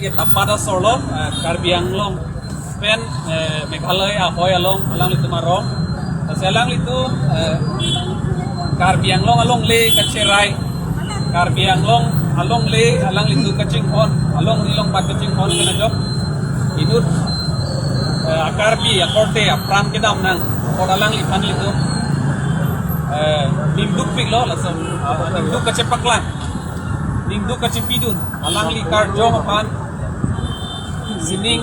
ke tapada solo Karbi Anglong pen Meghalaya ahoy alang itu marong alang itu Karbi Anglong along le kacerai Karbi Anglong along le alang itu kacingkon along ilong pat kacingkon kana jok inut Karbi akorte apran kedam nang alang lipan itu nimduk piglo lasam nimduk kacepaklan nimduk kacepidun alang likar jong apan sining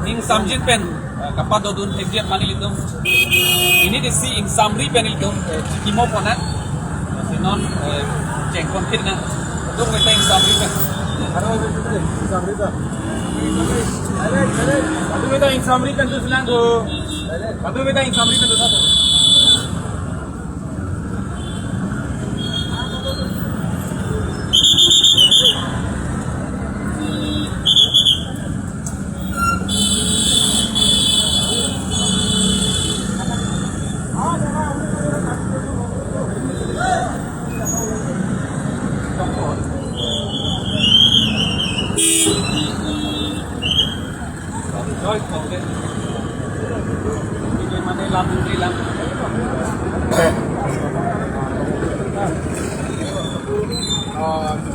ing samjit pen kapadodun hejet manil itu ini desi ing samri pen itu kimo ponat sinon cengkon kitna itu kita ing samri pen samri ta aduh kita ing samri pen tu selang tu aduh kita ing samri pen tu satu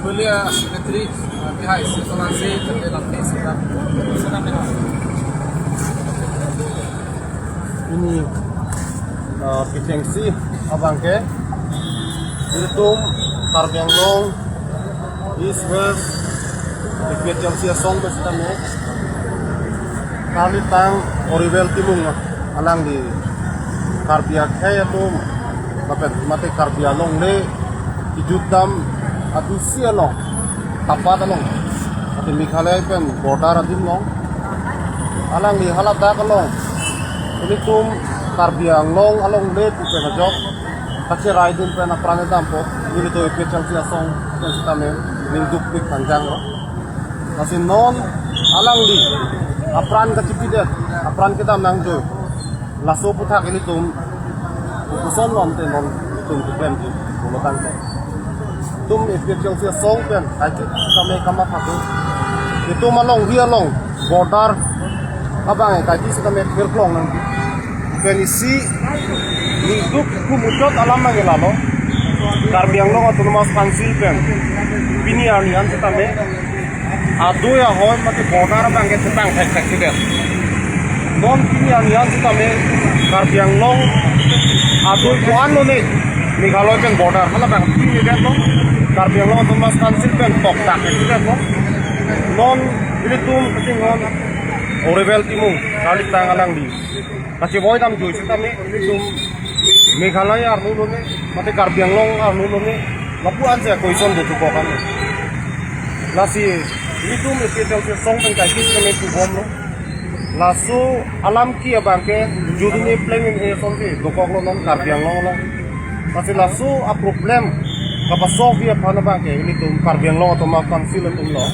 Boleh sekretari pihak isolasi terdalam sedang ini Picengsi abang ke Iltum Karbi Anglong East West Picengsi song bestame kali tang Orivel Timung alang di Karbi Akhe itu dapat mati Karbi Anglong le Ijudam adu sialong tapat along ati Meghalaya pen border adim long alang di halat dak along ini tum Karbi Anglong along le tu pen jok kache raidun pen aprane dampo ini to Picengsi song pen stame ninduk pik panjang lo asin non alang di apran kacipidet apran kita nangjo laso puthak ini tum uson non te non tum pen di bolotan tum Picengsi song pen kaji kami kama patu itu malong dia long border abang kaji kami kirklong nanti penisi ninduk kumucot alam mangelalo Karbi Anglong autonomous council pen pini anian setame adu ya hoy mati border bang ke tang thak sidet non pini anian setame Karbi Anglong adu kuan lo ne Meghalaya pen border hala bang pini det lo Karbi Anglong autonomous council pen tok tak sidet lo non ini tum ketinggalan Orivel Timung kali tangalang di kasih boy tam jual setame ini tum Meghalaya arnu lo ne mati Karbi Anglong arnu lo ne lapu aja koison do tu kokan lasi ini tum Picengsi song pen kaji kami tu bom lo lasu alam ki abang ke judune planning e sonti dokok lo non Karbi Anglong lo lasi lasu a problem kapa Soviet pana bang ke ini tum Karbi Anglong atau makan sil tum lo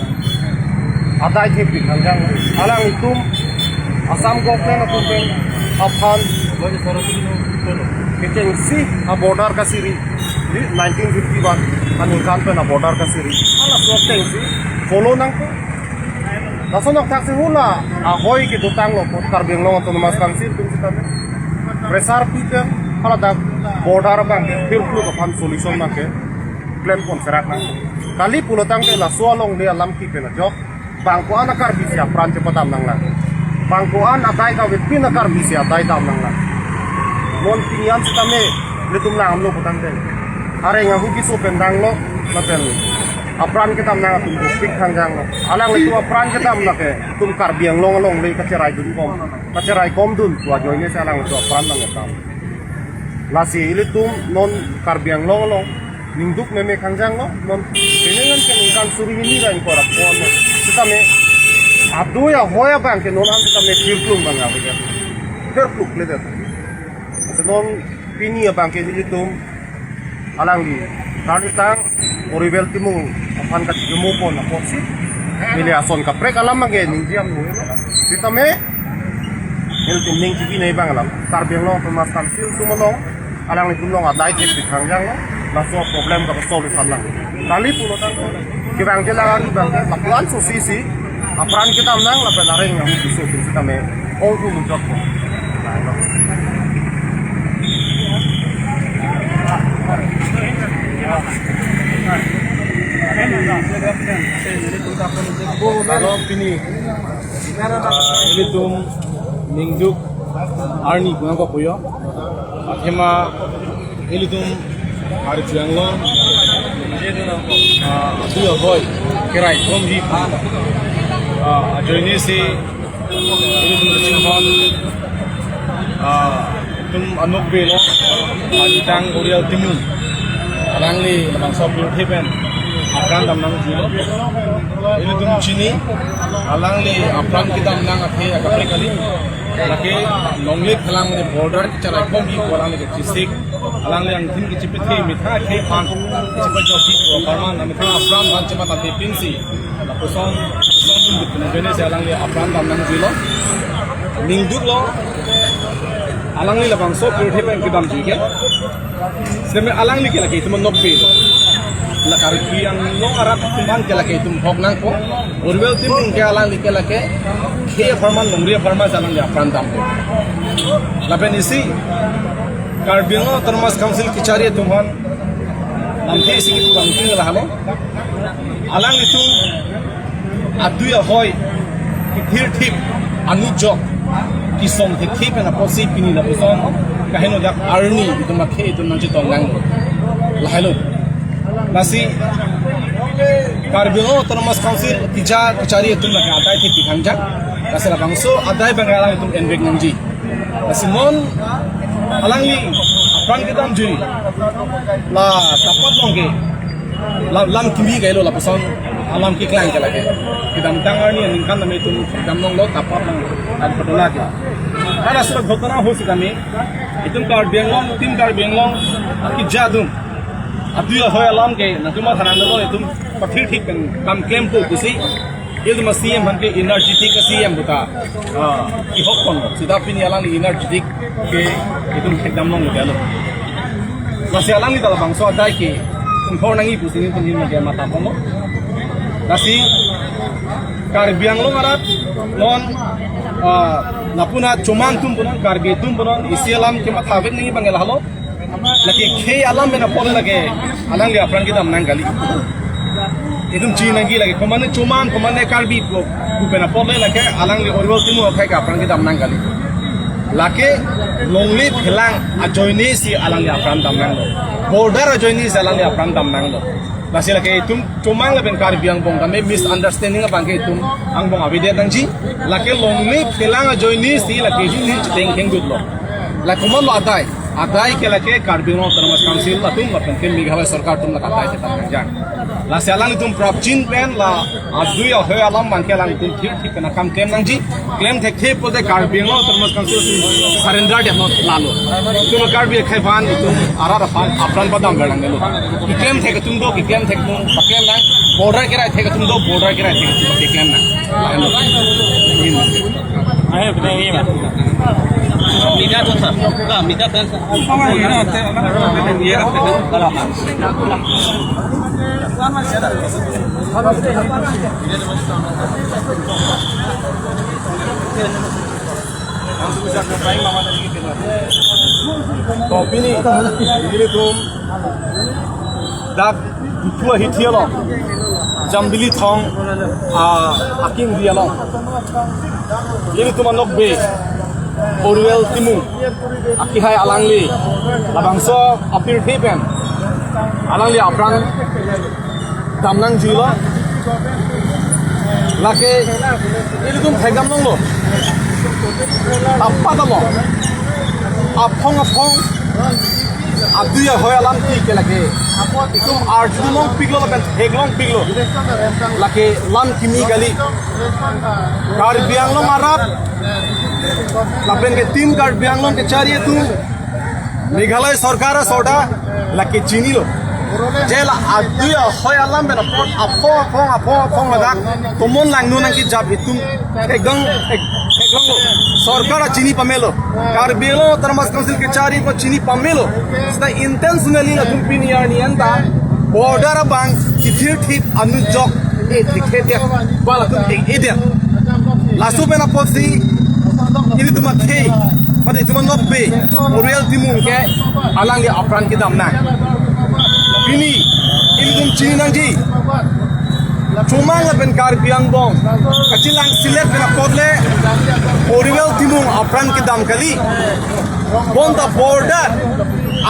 ada ite pikanjang alang itum asam government atau pen aphan Picengsi a border ka siri di 1951 anul kan pen a border ka siri ala so Picengsi follow nang ko laso nak taksi hula ahoy ke dutang lo Karbi Anglong autonomous council tum sitame presar piter ala da border bang ke pirplu ka fan solution na ke plan pon serak nang kali pulotang ke laso along de alam ki pen jok bangkuan akar bisya pran cepatam nang lang bangkuan atai ka wit pin akar bisya atai tam nang lang mon tingan sitame letum nang amlo putang den are nga hugi so pendang lo naten apran kita nang tum pik hangjang lo alang letu apran kita na ke tum Karbi Anglong along le kacerai kom dun tua joine sa alang letu apran nang ta lasi letum non Karbi Anglong along ninduk meme hangjang lo non penengan ke ningkan suri ini ra ko ra ko no sitame adu ya hoya bang ke non an sitame kirklung bang abi ke kirkluk le det non pini ya bang ke itu alang di tang Orivel Timung apan ka jumupo na posi mili ason ka prek alam mage nindiam no sitame el ning tibi nei bang alam Karbi Anglong autonomous council sumolong alang ni tulong adai tek di hangjang lo laso problem ka solve salang kali pulo tang kibang kailangan bang lapuan susisi apran kita menang lapan naring yang busuk busuk kami oh tu muncul kalau pini ini tu minggu Arni guna ko puyo akhirnya ini tu hari Janglong tu boy kirai kom di join si ini tu Cimbon tum anok belo ditang Orial Timun alangli lamang sopir heaven apran damnang julo ini tum Chini alangli apran kita menang akhe agapre kali laki nongli khalang de border cara kom di kolang de disik alangli ang tin ki chipithe mitha khe phan chipa joki ko parman na mitha apran ban chima ta pinsi kusong bene se alangli apran damnang julo ningduk lo alangli labang so purthe pen kidam jike seme alangli ke lagi tum nokpe la kariki yang no arab tuman ke lagi tum hok nang ko urwel tim ke alangli ke lagi ke farman nongri farman jalan ya prantam la ben isi karbingo termas council ki chari tumhan namti sikit bangking la halo alang itu adu ya hoy ki thir thip anu jok kisong thip na posi pini la poson kaheno jak arni itu makhe itu nanti tongang la halo nasi karbingo termas council tija kecari itu nak adai thi pikhanja nasi la bangso adai bengalang itu envek nangji nasi non alangli apran kitam juri la tapat longge lam kimi gailo la poson alam ki klang kala ke kidam tangar ni ningkan name itu kidam nong lo tapat nang ad patola ke kada surat ghotona ho sikame itum kar benglong tim kar benglong ki jadum aduya hoy alam ke natuma thanan lo itum pathir thik kan kam claim to kusi itu masih yang mungkin energetik ke CM buta ihok kon sudah pini alang energetik ke itu kidam nong lo galo masih alang ni dalam bangsa adai ke umpor nangi pusing itu ni dia mata pomo nasi karbiang lo ngarat non napuna cuman tum punon karbi tum punon isi alam kemat habit ni bangel halo lagi ke alam mena pon lagi alang dia apran kita menang kali itu Cina lagi komane cuman komane karbi ko bena pon lagi alang dia oriwal timu akai ka apran kita menang kali laki longli philang ajoini si alang dia apran menang lo border ajoini si alang dia apran menang lo nasi lagi itu cuma leben karbiang bong kami misunderstanding apa ke itu ang bong abide tangji lagi longli philang ajoini si lagi ini ceteng kengut lo lagi komon lo adai ke lagi karbiang termas council lah tum lapen kem Meghalaya sarkar tum nak adai kita kerjaan lah sialang itu prapjin pen lah adu ya hoy alam bangke lang itu ठीक kena kam claim nangji claim thek pode karbiang termas council surrender dia not lalu itu karbiang khaifan itu arah apran padam berang lo claim thek tum do claim thek tum pakai lang border kira thek tum do border kira thek tum pakai claim na ayo betul ini mas Mida tu sah, lah mida tu sah. Apa ini nanti, dia kalau kopi ni, ini tu dak dua hitiar lo, jambili thong, aking dia lo, ini tu manok be. Oriwal Timu akihai alangli labangso apir thipen alangli apran damnang jilo lake ini tum thegam nong lo apa tamo apong aduya hoy alam ti ke lake itum arjulong piglo laben heglong piglo lake lam kimi gali karbiang lo marap lapen ke tim karbiang lo ke chari tu Meghalaya sarkar soda lake chini lo jela aduya hoy alam bena apong ladak tomon langno nang ki jab itum hegang lo sarkar chini pamelo karbiang lo termas council ke chari ko chini pamelo sta intentionally na tumpini yani anta border bang kithir thip anu jok e dikhe bala tum e lasu pena posi ini tuma thei mate tuma nokbe oriel timung ke alang dia apran kidam na ini tum chini nangji Cumang ben Karbiang bong kacilang silet pena podle oriel timung apran kidam kali bonda border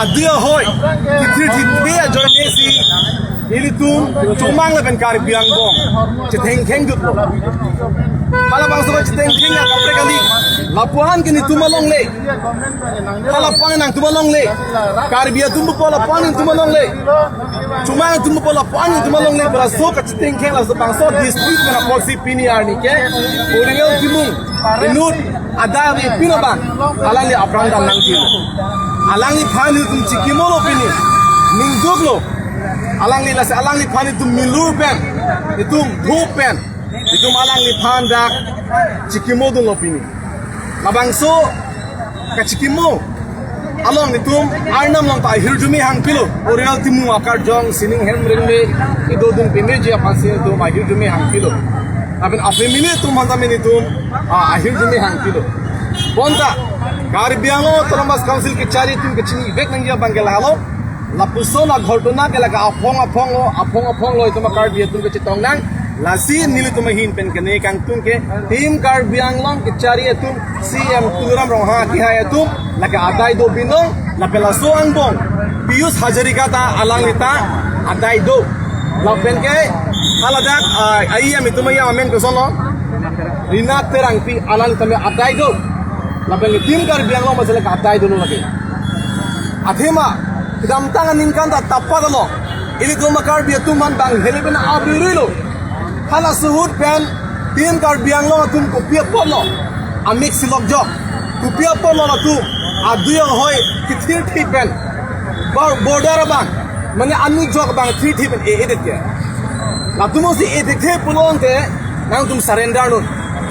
adia hoy kithir thip joinesi ini tum cumang ben Karbiang bong cetheng theng dut lo Kala bang sobat ceteng tinggal kapre kali lapuan kini tumalong le kala pan nang tumalong le karbia tumbu pola pan tumalong le cuma tumbu pola pan tumalong le para so ka ceteng king la so bang so dispute na policy pini arni ke oriel timung inut ada bi pinabang alang le apranda nang kilo alang ni phani tum chikimolo pini ning doglo alang ni la se alang ni phani tum milur pen itum dhup pen itu malang ni pandak cikimo dong opini labangso ka cikimo along nitum arnam long pa hirjumi hang pilo original timu akar jong sining hem ringme ido dum pimeji apasi do ma hirjumi hang pilo abin afemini tum hanta mini tum hirjumi hang pilo bonta Karbiango Toramas Council ke cari tum ke chini vek nang ya bangela halo lapuso na ghotona ke laga apong lo itu ma Karbia tum ke chitong nang Lasi nili tumahin pen kene kang tum ke tim Karbiang long ke cari etum CM Turam rong ha ki hai etum laka adai do binong la pelaso angbong Pius Hazarika ta alang nita adai do la pen ke haladak ai am tumaya amen ko sono rina terang pi alang tame adai do la pen tim Karbiang long masala ka adai do lo lagi athema kidam tangan ninkan ta tappa do ini tuma Karbia tuman bang helibena abirilo Hala suhut pen tim Karbiang lo tum kopia polo amik silok jok kopia polo la tu aduya hoy kithir thi pen border bang mane anu jok bang thi pen e edet ke la tumo si e dekhe pulon te nang tum surrender no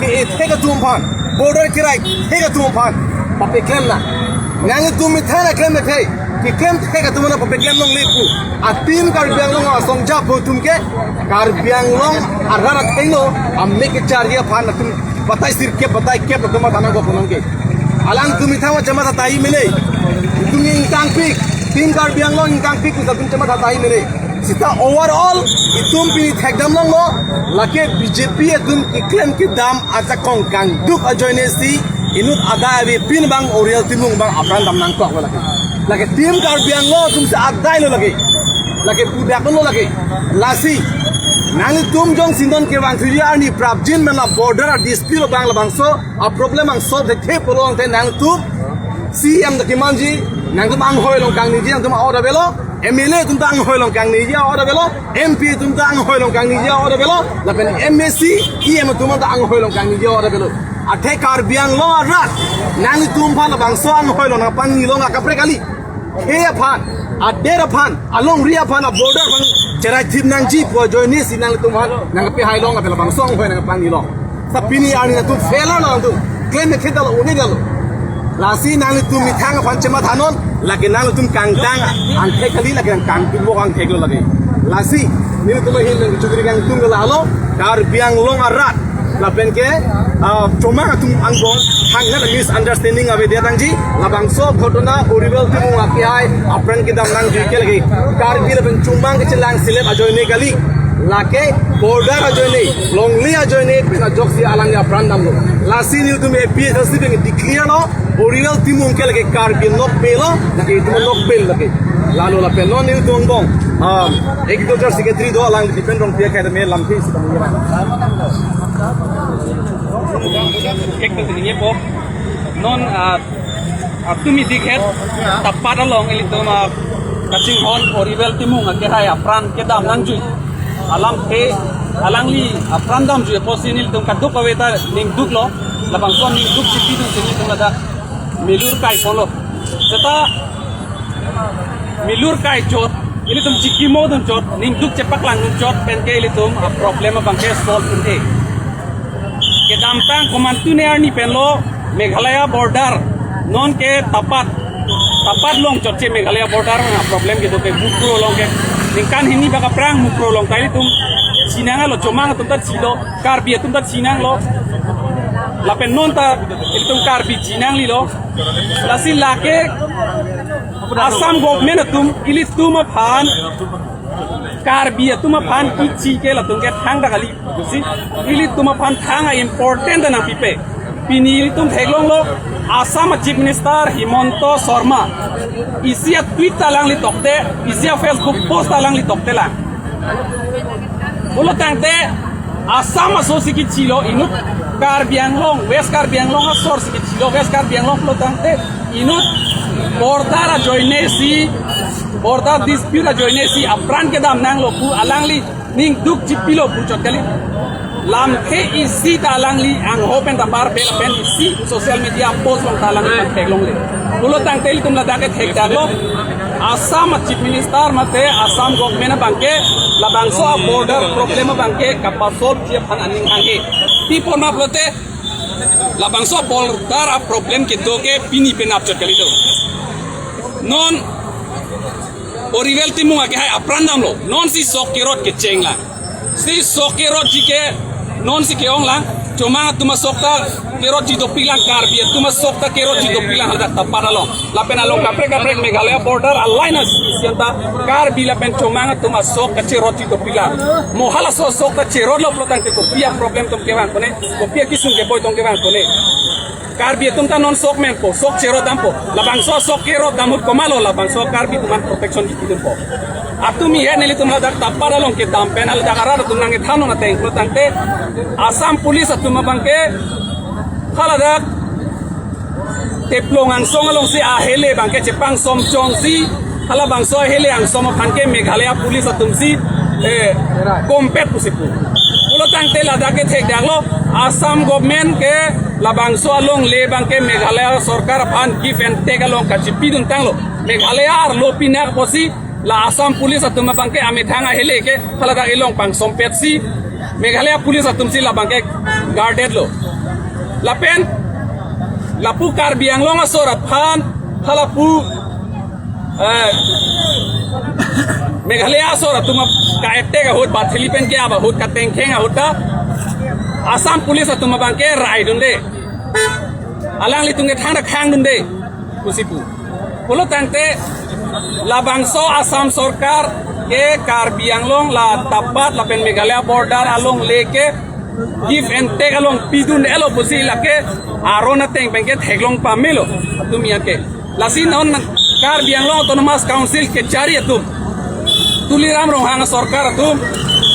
ke e thega tum phan border kirai thega tum phan pape claim na nang tum mi thana claim me thei ki claim thega tum na pape claim long lepu a tim Karbiang long asong ja po tum ke Karbiang long arara thailo amme ke charya phan tum batai sir ke batai ke tum thana go punon ke alang tum thawa chama ta tai mele tum ingtang pik tim Karbiang long ingtang pik tum chama ta tai mele sita overall itum pini thekdam long lo lake BJP tum claim ki dam acha kong kang duk ajoinesi inut ada abi pin bang oriel timung bang apran dam nang kok lake tim Karbiang lo tum se adai lo lake pudak lo lake lasi nang tum jong sindon ke bang thuria ni prabjin mena border dispute bang la bang so a problem ang so the the polong te nang tum CM the kimanji nang tum ang hoi long kang ni ji nang tum order belo MLA tum tang hoi long kang ni ji order belo MP tum tang hoi long kang ni ji order belo la pen MSC EM tum tang hoi long kang ni ji order belo athe Karbiang lo arat nang tum phan la bang so ang hoi long pang ni long ka pre kali he phan adera phan along ria phan a border phan cerai tim nang ji po join ni sinang tum phan nang pe hai long apela bang song hoi nang pang ni long sapini ani na tu fela na tu claim ke dal uni dal lasi nang tum mi thang phan chema thanon lagi nang tum kang dang ang the kali lagi kang tum bo kang theglo lagi lasi ni tum hin nang chukri kang tum la lo Karbiang long arat la pen ke cuma tum anggong hangna misunderstanding ave dia tangji labang so ghotona original timu akiai apran ki dam nang ji ke lagi Karbil ben cuma ke celang silep ajoine kali lake border ajoine longli ajoine pena joksi alang ya prandam lo lasi ni tum e PSC ben declare no original timu ke lagi Karbil nok pelo lagi tum nok pel lagi lalu la pen non ni tum bong agriculture secretary do alang depend on pia ka me lampi sidang ni Kek tu ni po non tumi dikhet tapat along ili tu ma kacing hon orivel timung akhirnya apran kedam nangjui alam ke alangli apran dam ju posinil tum kaduk paweta ning duk lo labang kon ning duk chipi tu sini tum ada milur kai polo seta milur kai chot ili tum chikimo tum chot ning duk cepak lang tum chot pen ke ili tum problem bang ke solve unte ke damtang komantune arni penlo Meghalaya border non ke tapat long chotche Meghalaya border na problem ke to ke bukro long ke ningkan hini baka prang mukrolong kali tum sinanga lo comang tum tat silo karbi tum tat sinang lo lapen nonta tum karbi sinang li lo lasi lake asam government tum ili tum phan karbi tum phan kichi ke la tum ke thang da kali si ili tum phan thang important na pipe pini tum theglong lo Assam Chief Minister Himonto Sharma isia tweet talang li tokte isia Facebook post talang li tokte lang bolo tangte Assam asosi ki chilo inut Karbi Anglong West Karbi Anglong a source ki chilo West Karbi Anglong bolo tangte inut border a joinesi border dispute a joinesi apran ke dam nang lo pu alang li ning duk chipilo pu chokali lam ke isi talang li ang open the bar bel pen isi social media post long talang li theglong le bulo tang tel tum la dake thek dalo Assam Chief Minister mate Assam government bangke la bangso border problem bangke kapasol che phan aning hange pi porma plote la bangso border problem ke doge pini penap chakali do non orivel timung age hai aprandam lo non si sok kerot ke chengla si sok kerot ji ke non si keong lang cuma tuma sokta kerot ji do pilang karbi tuma sokta kerot ji do pilang hada tapara lo lapen along kapre Meghalaya border alliance sianta karbi lapen cuma tuma sokta kerot ji do pilang mohala so sokta kerot lo plotang te ko pia problem tum kewan kone ko pia kisung ke boy tum kewan kone karbi tum ta non sok men po sok kerot dam po labang so sok kerot damut komalo labang so karbi tuman protection di tidun po Atumi ya nili tumla dak tapara long ke dam penal dak arara tum nangi thano na teng pro tangte Assam police atuma bangke khala dak teplongan songalong si ahele bangke Jepang som chong si khala bangso ahele ang som phanke Meghalaya police atum si kompet pusipu ulo tangte la dak thek daklo Assam government ke la bangso along le bangke Meghalaya sarkar phan give and take along ka chipidun tanglo Meghalaya ar lopinak posi la Assam police atuma bangke ame thanga hele ke khala da ilong pang sompet si Meghalaya police atum si la bangke guarded lo la pen la pu Karbi Anglong asora phan khala pu Meghalaya asora tuma ka ette ga hot ba Philippine ke aba hot ka tengkhenga hota Assam police atuma bangke rai dunde alang li tunge thang da khang dunde kusipu polo tangte la bangso Assam sarkar ke Karbi Anglong la tapat la pen Meghalaya border along leke give and take along pidun elo pusi la ke arona teng bengke theglong pamelo tumia ke la sin on Karbi Anglong autonomous council ke chari atum tuliram rohanga sarkar atum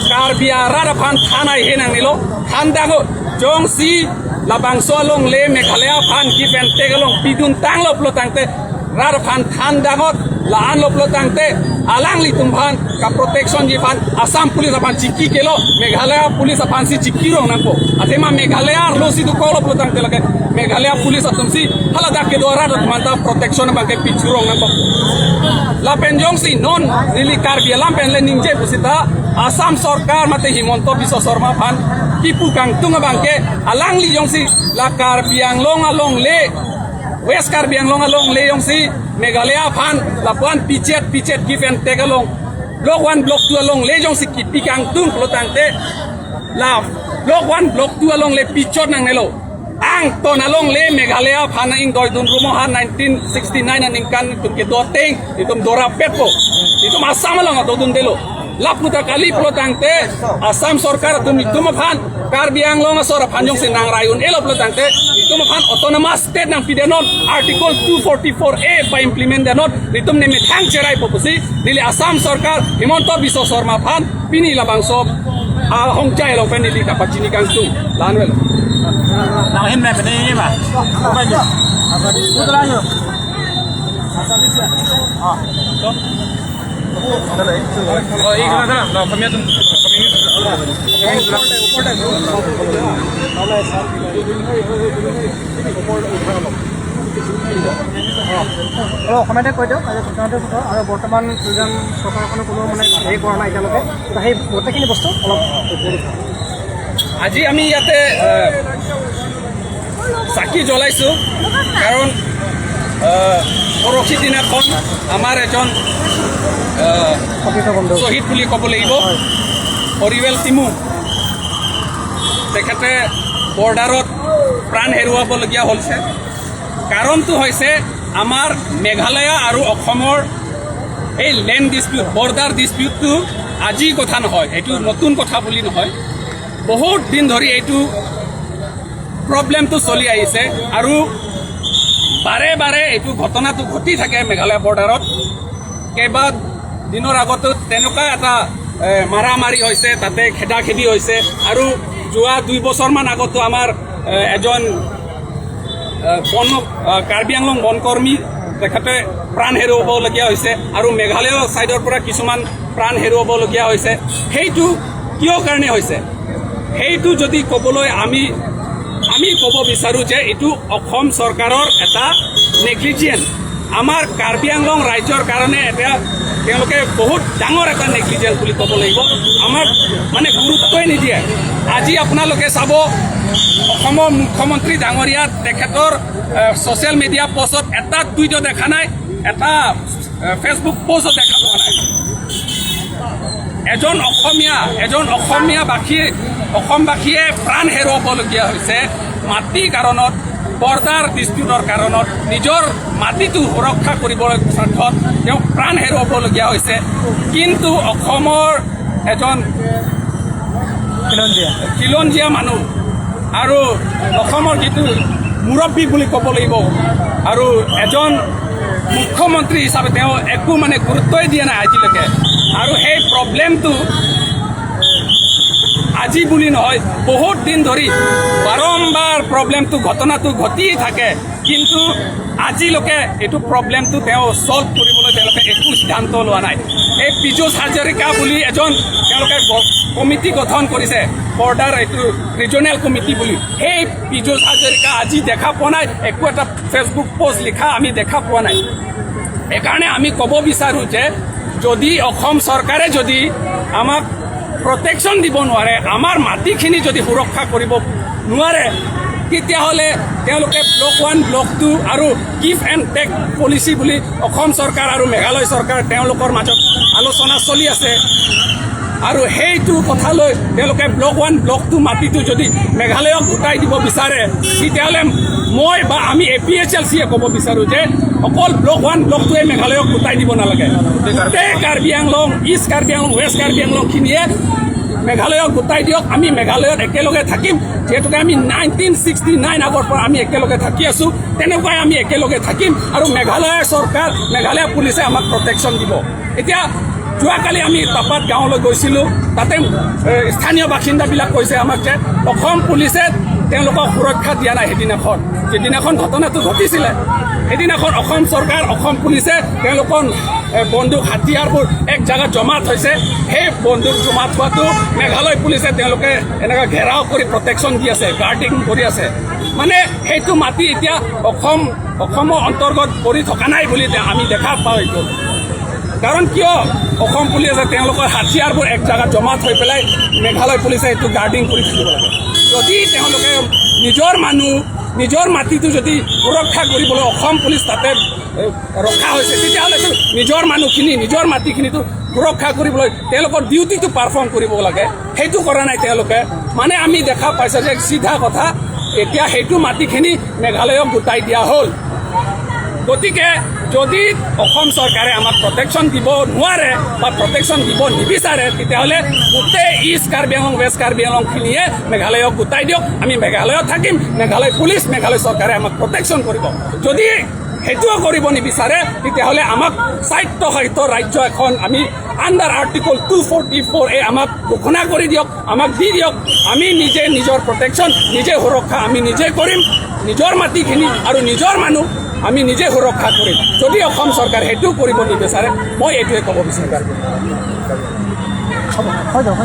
Karbi arara phan thana henang nilo thandago jongsi la bangso along le Meghalaya phan give and take along pidun tanglo plo tangte rar phan thandagot la an lo plo tangte alang li tum phan ka protection ji phan Assam police phan chiki kelo Meghalaya police phan si chiki rong nang po atema Meghalaya lo si du ko lo plo tangte la ke Meghalaya police atum si hala dak ke dora do manta protection ba ke pichu rong nang po la penjong si non rili Karbi alam pen le ningje pusita Assam sarkar mate Himonto Biswa Sharma phan kipu kang tunga bangke alang li jong si la Karbi Anglong along le West Karbi Anglong along le jong si Meghalaya phan la puan pichet give and take along block 1 block 2 along le jong si kipi kang tung lo tangte la block 1 block 2 along le pichot nang nelo ang ton along le Meghalaya phan ing doi dun rumo han 1969 aning kan tum ke do teng itum dora pepo itum Assam along do dun delo laputa kali plo tangte Assam sarkar tum phan Karbi Anglong asora phan jong si nang rayun elo plo tangte itum phan autonomous state nang pidenon article 244A pa implement denot nitum ne methang cherai popusi dili Assam sarkar Himonto Biswa Sharma phan pini labang sob a hongchai lo pen dili kapachini kang tu lanwel Nang hen map ni ba ba jo putra yo oh ik na dala lo kami tu অসমতে কৈ দিয়ক আজি ঘটনাটোৰ কথা আৰু বৰ্তমান দুজন চৰকাৰখনে কোনো মানে হেৰি কৰা নাই এতিয়ালৈকে তো সেই গোটেইখিনি বস্তু অলপ আজি আমি ইয়াতে চাকি জ্বলাইছোঁ কাৰণ পৰহি দিনাখন আমাৰ এজন সতীৰ্থ বন্ধু শ্বহীদ বুলি ক'ব লাগিব হৰিৱেল টিমু তেখেতে বৰ্ডাৰত প্ৰাণ হেৰুৱাবলগীয়া হৈছে কাৰণটো হৈছে আমাৰ মেঘালয় আৰু অসমৰ এই লেণ্ড ডিছপিউট বৰ্ডাৰ ডিছপিউটটো আজি কথা নহয় এইটো নতুন কথা বুলি নহয় বহুত দিন ধৰি এইটো প্ৰব্লেমটো চলি আহিছে আৰু বাৰে বাৰে এইটো ঘটনাটো ঘটি থাকে মেঘালয় বৰ্ডাৰত কেইবা দিনৰ আগতো তেনেকুৱা এটা মাৰামাৰি হৈছে তাতে খেদাখেদি হৈছে আৰু যোৱা 2 বছৰমান আগতো আমাৰ এজন কাৰ্বি আংলং বনকৰ্মী তেখেতে প্ৰাণ হেৰুৱাবলগীয়া হৈছে আৰু মেঘালয়ৰ ছাইডৰ পৰা কিছুমান প্ৰাণ হেৰুৱাবলগীয়া হৈছে সেইটো কিয় কাৰণে হৈছে সেইটো যদি ক'বলৈ আমি ক'ব বিচাৰোঁ যে এইটো অসম চৰকাৰৰ এটা নেগলিজেন্স আমাৰ কাৰ্বি আংলং ৰাজ্যৰ কাৰণে এতিয়া তেওঁলোকে বহুত ডাঙৰ এটা নেগলিজেন্স বুলি ক'ব লাগিব আমাক মানে গুৰুত্বই নিদিয়ে আজি আপোনালোকে চাব অসমৰ মুখ্যমন্ত্ৰী ডাঙৰীয়া তেখেতৰ ছ'চিয়েল মিডিয়া পষ্টত এটা টুইটো দেখা নাই এটা ফেচবুক পোষ্টও দেখা পোৱা নাই অসমবাসীয়ে প্ৰাণ হেৰুৱাবলগীয়া হৈছে মাটিৰ কাৰণত বৰ্ডাৰ ডিছপিউটৰ কাৰণত নিজৰ মাটিটো সুৰক্ষা কৰিবলৈ স্বাৰ্থত তেওঁ প্ৰাণ হেৰুৱাবলগীয়া হৈছে কিন্তু অসমৰ এজন খিলঞ্জীয়া মানুহ আৰু অসমৰ যিটো মুৰব্বী বুলি ক'ব লাগিব আৰু এজন মুখ্যমন্ত্ৰী হিচাপে তেওঁ একো মানে গুৰুত্বই দিয়া নাই আজিলৈকে আৰু সেই প্ৰব্লেমটো আজি বুলি নহয় বহুত দিন ধৰি বাৰম্বাৰ প্ৰব্লেমটো ঘটনাটো ঘটিয়ে থাকে কিন্তু আজিলৈকে এইটো প্ৰব্লেমটো তেওঁ ছল্ভ কৰিবলৈ তেওঁলোকে একো সিদ্ধান্ত লোৱা নাই এই পীযুষ হাজৰিকা বুলি এজন তেওঁলোকে কমিটি গঠন কৰিছে বৰ্ডাৰ এইটো ৰিজনেল কমিটি বুলি সেই পীযুষ হাজৰিকা আজি দেখা পোৱা নাই একো এটা ফেচবুক পোষ্ট লিখা আমি দেখা পোৱা নাই সেইকাৰণে আমি ক'ব বিচাৰোঁ যে যদি অসম চৰকাৰে যদি আমাক প্ৰটেকশ্যন দিব নোৱাৰে আমাৰ মাটিখিনি যদি সুৰক্ষা কৰিব নোৱাৰে তেতিয়াহ'লে তেওঁলোকে ব্লক 1 ব্লক 2 আৰু গিভ এণ্ড টেক পলিচি বুলি অসম চৰকাৰ আৰু মেঘালয় চৰকাৰ তেওঁলোকৰ মাজত আলোচনা চলি আছে আৰু সেইটো কথালৈ তেওঁলোকে ব্লক 1 ব্লক 2 মাটিটো যদি মেঘালয়ক গোটাই দিব বিচাৰে তেতিয়াহ'লে মই বা আমি APHLCয়ে ক'ব বিচাৰোঁ যে অকল ব্লক 1 ব্লক 2 মেঘালয়ক গোটাই দিব নালাগে গোটেই কাৰ্বি আংলং ইষ্ট কাৰ্বি আংলং ৱেষ্ট কাৰ্বি আংলংখিনিয়ে মেঘালয়ক গোটাই দিয়ক আমি মেঘালয়ত একেলগে থাকিম যিহেতুকে আমি 1969 আগৰ পৰা আমি একেলগে থাকি আছোঁ তেনেকুৱাই আমি একেলগে থাকিম আৰু মেঘালয়ৰ চৰকাৰ মেঘালয় পুলিচে আমাক প্ৰটেকশ্যন দিব এতিয়া যোৱাকালি আমি তাপাত গাঁৱলৈ গৈছিলোঁ তাতে স্থানীয় বাসিন্দাবিলাক কৈছে আমাক যে অসম পুলিচে তেওঁলোকক সুৰক্ষা দিয়া নাই যিদিনাখন ঘটনাটো ঘটিছিলে সেইদিনাখন অসম চৰকাৰ অসম পুলিচে তেওঁলোকৰ বন্দুক হাতিয়াৰবোৰ এক জেগাত জমা থৈছে সেই বন্দুক জমা থোৱাটো মেঘালয় পুলিচে তেওঁলোকে এনেকৈ ঘেৰাও কৰি প্ৰটেকশ্যন দি আছে গাৰ্ডিং কৰি আছে মানে সেইটো মাটি এতিয়া অসমৰ অন্তৰ্গত পৰি থকা নাই বুলি আমি দেখা পাওঁ এইটো কাৰণ কিয় অসম পুলিচে তেওঁলোকৰ হাতিয়াৰবোৰ এক জেগাত জমা থৈ পেলাই মেঘালয় পুলিচে এইটো গাৰ্ডিং কৰি থাকিব লাগে যদি তেওঁলোকে নিজৰ মাটিটো যদি সুৰক্ষা কৰিবলৈ অসম পুলিচ তাতে ৰখা হৈছে তেতিয়াহ'লেতো নিজৰ মানুহখিনি নিজৰ মাটিখিনিতো সুৰক্ষা কৰিবলৈ তেওঁলোকৰ ডিউটিটো পাৰফৰ্ম কৰিব লাগে সেইটো কৰা নাই তেওঁলোকে মানে আমি দেখা পাইছোঁ যে চিধা কথা এতিয়া সেইটো মাটিখিনি মেঘালয়ক গোটাই দিয়া হ'ল গতিকে যদি অসম চৰকাৰে আমাক প্ৰটেকশ্যন দিব নোৱাৰে বা প্ৰটেকশ্যন দিব নিবিচাৰে তেতিয়াহ'লে গোটেই ইষ্ট কাৰ্বি আংলং ৱেষ্ট কাৰ্বি আংলংখিনিয়ে মেঘালয়ক গোটাই দিয়ক আমি মেঘালয়ত থাকিম মেঘালয় পুলিচ মেঘালয় চৰকাৰে আমাক প্ৰটেকশ্যন কৰিব যদি সেইটোও কৰিব নিবিচাৰে তেতিয়াহ'লে আমাক স্বায়ত্তশাসিত ৰাজ্য এখন আমি আণ্ডাৰ আৰ্টিকল 244A আমাক ঘোষণা কৰি দিয়ক আমাক দি দিয়ক আমি নিজে নিজৰ প্ৰটেকশ্যন নিজে সুৰক্ষা আমি নিজে কৰিম নিজৰ মাটিখিনি আৰু নিজৰ মানুহ আমি নিজে সুৰক্ষা কৰিম যদি অসম চৰকাৰে সেইটো কৰিব নিবিচাৰে মই এইটোৱে ক'ব বিচাৰোঁ হৈ যাব